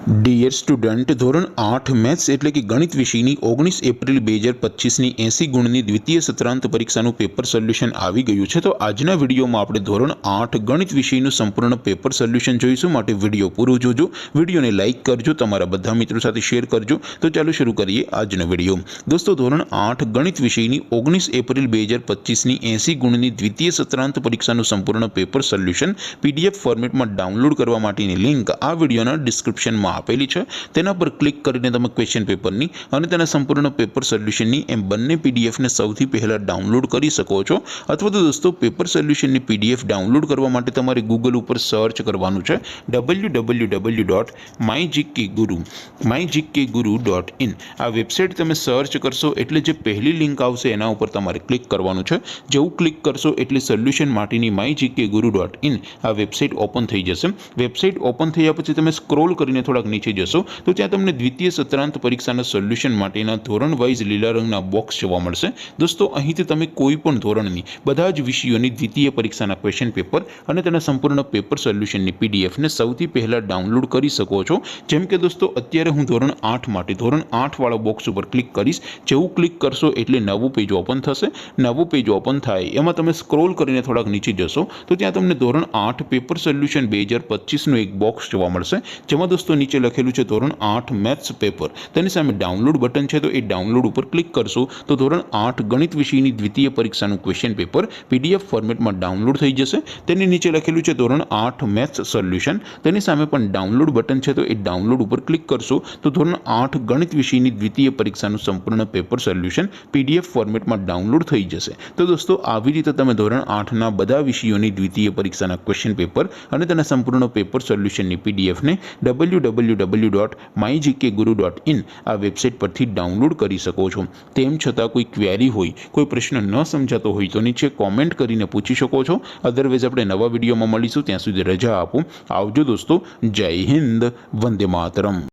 Dear student, ધોરણ 8 maths એટલે કે ગણિત વિષયની 19 એપ્રિલ 2025ની 80 ગુણની દ્વિતીય સત્રાંત પરીક્ષાનું પેપર સોલ્યુશન આવી ગયું છે। તો આજના વિડીયોમાં આપણે ધોરણ 8 ગણિત વિષયનું સંપૂર્ણ પેપર સોલ્યુશન જોઈશું। માટે વિડીયો પૂરો જોજો, વિડીયોને લાઇક કરજો, તમારા બધા મિત્રો સાથે શેર કરજો। તો ચાલો શરૂ કરીએ આજનો વિડીયો। દોસ્તો, ધોરણ 8 ગણિત વિષયની 19 એપ્રિલ 2025ની 80 ગુણની દ્વિતીય સત્રાંત પરીક્ષાનું સંપૂર્ણ પેપર સોલ્યુશન PDF ફોર્મેટમાં ડાઉનલોડ કરવા માટેની લિંક આ વિડીયોના ડિસ્ક્રિપ્શનમાં આપેલી છે। તેના પર ક્લિક કરીને તમે ક્વેશ્ચન પેપરની અને તેના સંપૂર્ણ પેપર સોલ્યુશનની એમ બંને PDF ને સૌથી પહેલા ડાઉનલોડ કરી શકો છો। અથવા તો દોસ્તો, પેપર સોલ્યુશનની PDF ડાઉનલોડ કરવા માટે તમારે ગૂગલ ઉપર સર્ચ કરવાનું છે www.mygkguru.in। આ વેબસાઇટ તમે સર્ચ કરશો એટલે જે પહેલી લિંક આવશે એના ઉપર તમારે ક્લિક કરવાનું છે। જેવું ક્લિક કરશો એટલે સોલ્યુશન માટેની mygkguru.in આ વેબસાઇટ ઓપન થઈ જશે। વેબસાઇટ ઓપન થયા પછી તમે સ્ક્રોલ કરીને થોડાક નીચે જશો તો ત્યાં તમને દ્વિતીય સત્રાંત પરીક્ષાના સોલ્યુશન માટેના ધોરણ વાઇઝ લીલા રંગના બોક્સ જોવા મળશે। દોસ્તો, અહીંથી તમે કોઈ પણ ધોરણની બધા જ વિષયોની દ્વિતીય પરીક્ષાના ક્વેશ્ચન પેપર અને તેના સંપૂર્ણ પેપર સોલ્યુશનની PDF ને સૌથી પહેલા ડાઉનલોડ કરી શકો છો। જેમ કે દોસ્તો, અત્યારે હું ધોરણ 8 માટે ધોરણ 8 વાળા બોક્સ ઉપર ક્લિક કરીશ। જેવું ક્લિક કરશો એટલે નવું પેજ ઓપન થશે। નવું પેજ ઓપન થાય એમાં તમે સ્ક્રોલ કરીને થોડાક નીચે જશો તો ત્યાં તમને ધોરણ 8 પેપર સોલ્યુશન 2025નું એક બોક્સ જોવા મળશે, જેમાં દોસ્તો નીચે લખેલું છે ધોરણ 8 મેથ્સ પેપર। તેની સામે ડાઉનલોડ બટન છે, તો એ ડાઉનલોડ ઉપર ક્લિક કરશો તો ધોરણ 8 ગણિત વિષયની દ્વિતીય પરીક્ષાનું ક્વેશ્ચન પેપર PDF ફોર્મેટમાં ડાઉનલોડ થઈ જશે। તેની નીચે લખેલું છે ધોરણ 8 મેથ્સ સોલ્યુશન। તેની સામે પણ ડાઉનલોડ બટન છે, તો એ ડાઉનલોડ ઉપર ક્લિક કરશો તો ધોરણ 8 ગણિત વિષયની દ્વિતીય પરીક્ષાનું સંપૂર્ણ પેપર સોલ્યુશન PDF ફોર્મેટમાં ડાઉનલોડ થઈ જશે। તો દોસ્તો, આવી રીતે તમે ધોરણ 8ના બધા વિષયોની દ્વિતીય પરીક્ષાના ક્વેશ્ચન પેપર અને તેના સંપૂર્ણ પેપર સોલ્યુશનની PDF ને www.mygkguru.in આ વેબસાઇટ પરથી ડાઉનલોડ કરી શકો છો। તેમ છતાં કોઈ ક્વેરી હોય, કોઈ પ્રશ્ન ન સમજાતો હોય તો નીચે કોમેન્ટ કરીને પૂછી શકો છો। અધરવાઇઝ આપણે નવા વિડીયોમાં મળીશું, ત્યાં સુધી રજા આપો। આવજો દોસ્તો, જય હિન્દ, વંદે માતરમ।